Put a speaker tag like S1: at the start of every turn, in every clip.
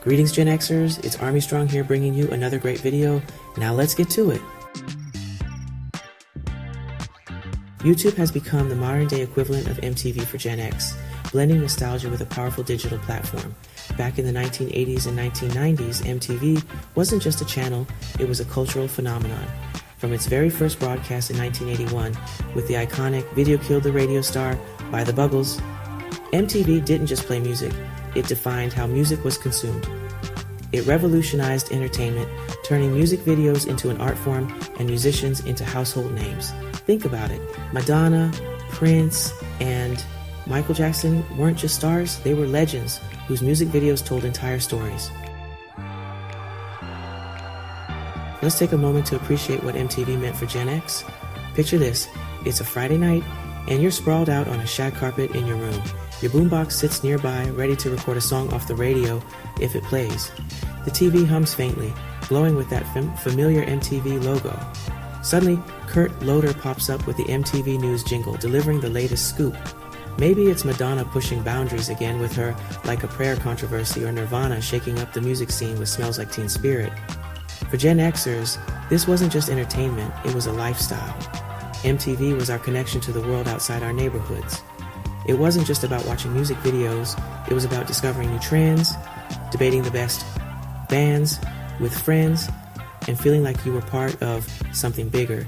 S1: Greetings Gen Xers, it's Army Strong here bringing you another great video. Now let's get to it. YouTube has become the modern day equivalent of MTV for Gen X, blending nostalgia with a powerful digital platform. Back in the 1980s and 1990s, MTV wasn't just a channel, it was a cultural phenomenon. From its very first broadcast in 1981 with the iconic Video Killed the Radio Star by the Buggles, MTV didn't just play music, it defined how music was consumed. It revolutionized entertainment, turning music videos into an art form and musicians into household names. Think about it. Madonna, Prince, and Michael Jackson weren't just stars, they were legends whose music videos told entire stories. Let's take a moment to appreciate what MTV meant for Gen X. Picture this, it's a Friday night and you're sprawled out on a shag carpet in your room. Your boombox sits nearby, ready to record a song off the radio if it plays. The TV hums faintly, glowing with that familiar MTV logo. Suddenly, Kurt Loder pops up with the MTV News jingle, delivering the latest scoop. Maybe it's Madonna pushing boundaries again with her Like a Prayer controversy, or Nirvana shaking up the music scene with Smells Like Teen Spirit. For Gen Xers, this wasn't just entertainment, it was a lifestyle. MTV was our connection to the world outside our neighborhoods. It wasn't just about watching music videos, it was about discovering new trends, debating the best bands with friends, and feeling like you were part of something bigger.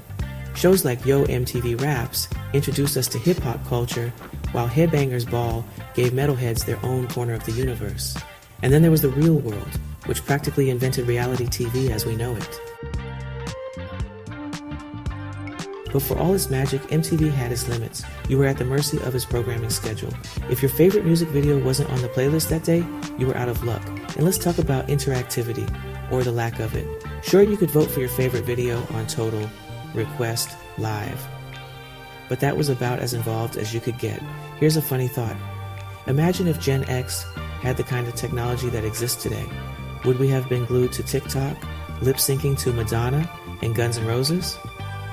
S1: Shows like Yo! MTV Raps introduced us to hip-hop culture, while Headbangers Ball gave metalheads their own corner of the universe. And then there was the real world, which practically invented reality TV as we know it. But for all its magic, MTV had its limits. You were at the mercy of its programming schedule. If your favorite music video wasn't on the playlist that day, you were out of luck. And let's talk about interactivity, or the lack of it. Sure, you could vote for your favorite video on Total, Request, Live. But that was about as involved as you could get. Here's a funny thought. Imagine if Gen X had the kind of technology that exists today. Would we have been glued to TikTok, lip-syncing to Madonna and Guns N' Roses?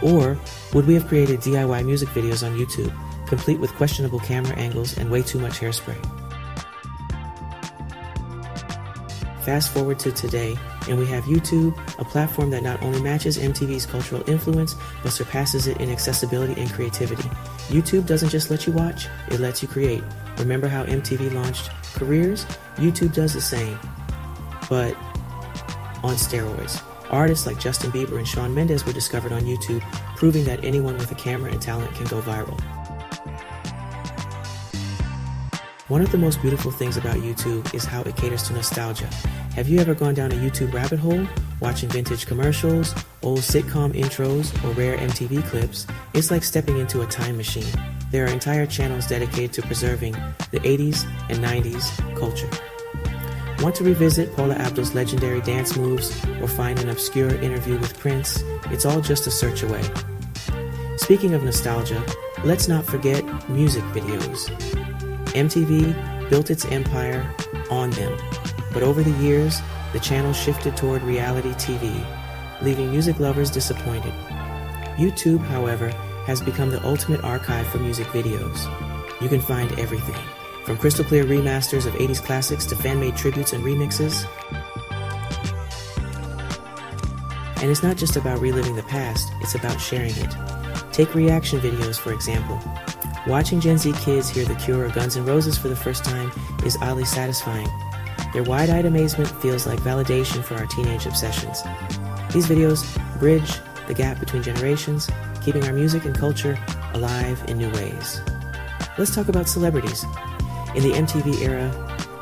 S1: Or would we have created DIY music videos on YouTube, complete with questionable camera angles and way too much hairspray? Fast forward to today, and we have YouTube, a platform that not only matches MTV's cultural influence, but surpasses it in accessibility and creativity. YouTube doesn't just let you watch, it lets you create. Remember how MTV launched careers? YouTube does the same, but on steroids. Artists like Justin Bieber and Shawn Mendes were discovered on YouTube, proving that anyone with a camera and talent can go viral. One of the most beautiful things about YouTube is how it caters to nostalgia. Have you ever gone down a YouTube rabbit hole, watching vintage commercials, old sitcom intros, or rare MTV clips? It's like stepping into a time machine. There are entire channels dedicated to preserving the 80s and 90s culture. Want to revisit Paula Abdul's legendary dance moves or find an obscure interview with Prince? It's all just a search away. Speaking of nostalgia, let's not forget music videos. MTV built its empire on them, but over the years, the channel shifted toward reality TV, leaving music lovers disappointed. YouTube, however, has become the ultimate archive for music videos. You can find everything, from crystal clear remasters of 80s classics to fan-made tributes and remixes. And it's not just about reliving the past, it's about sharing it. Take reaction videos, for example. Watching Gen Z kids hear The Cure or Guns N' Roses for the first time is oddly satisfying. Their wide-eyed amazement feels like validation for our teenage obsessions. These videos bridge the gap between generations, keeping our music and culture alive in new ways. Let's talk about celebrities. In the MTV era,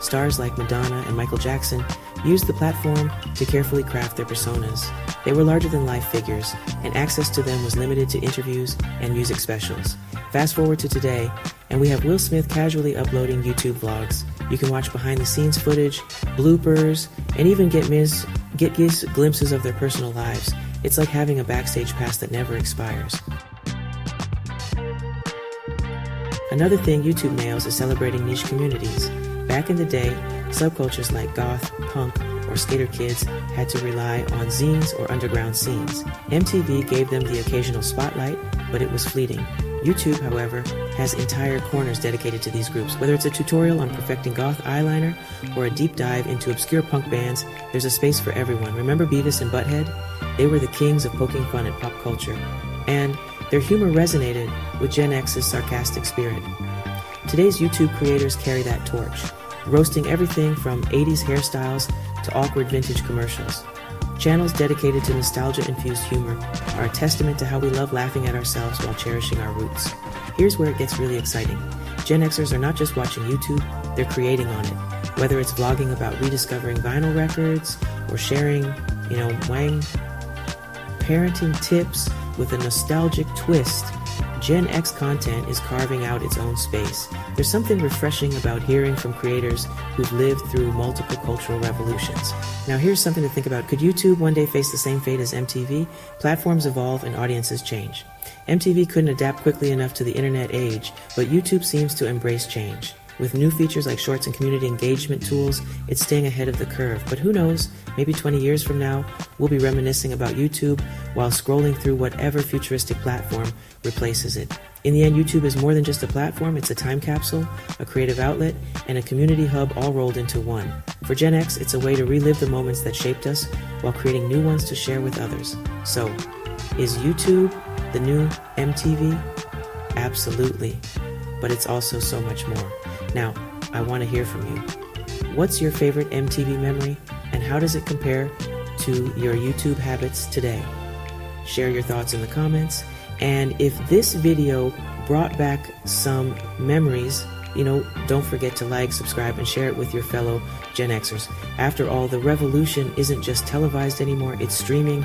S1: stars like Madonna and Michael Jackson used the platform to carefully craft their personas. They were larger-than-life figures, and access to them was limited to interviews and music specials. Fast forward to today, and we have Will Smith casually uploading YouTube vlogs. You can watch behind-the-scenes footage, bloopers, and even get glimpses of their personal lives. It's like having a backstage pass that never expires. Another thing YouTube nails is celebrating niche communities. Back in the day, subcultures like goth, punk, or skater kids had to rely on zines or underground scenes. MTV gave them the occasional spotlight, but it was fleeting. YouTube, however, has entire corners dedicated to these groups. Whether it's a tutorial on perfecting goth eyeliner or a deep dive into obscure punk bands, there's a space for everyone. Remember Beavis and Butthead? They were the kings of poking fun at pop culture, and their humor resonated with Gen X's sarcastic spirit. Today's YouTube creators carry that torch, roasting everything from 80s hairstyles to awkward vintage commercials. Channels dedicated to nostalgia-infused humor are a testament to how we love laughing at ourselves while cherishing our roots. Here's where it gets really exciting. Gen Xers are not just watching YouTube, they're creating on it. Whether it's vlogging about rediscovering vinyl records or sharing, wang parenting tips with a nostalgic twist, Gen X content is carving out its own space. There's something refreshing about hearing from creators who've lived through multiple cultural revolutions. Now here's something to think about. Could YouTube one day face the same fate as MTV? Platforms evolve and audiences change. MTV couldn't adapt quickly enough to the internet age, but YouTube seems to embrace change. With new features like shorts and community engagement tools, it's staying ahead of the curve. But who knows, maybe 20 years from now, we'll be reminiscing about YouTube while scrolling through whatever futuristic platform replaces it. In the end, YouTube is more than just a platform, it's a time capsule, a creative outlet, and a community hub all rolled into one. For Gen X, it's a way to relive the moments that shaped us while creating new ones to share with others. So, is YouTube the new MTV? Absolutely. But it's also so much more. Now, I want to hear from you. What's your favorite MTV memory, and how does it compare to your YouTube habits today? Share your thoughts in the comments, and if this video brought back some memories, don't forget to like, subscribe, and share it with your fellow Gen Xers. After all, the revolution isn't just televised anymore, it's streaming,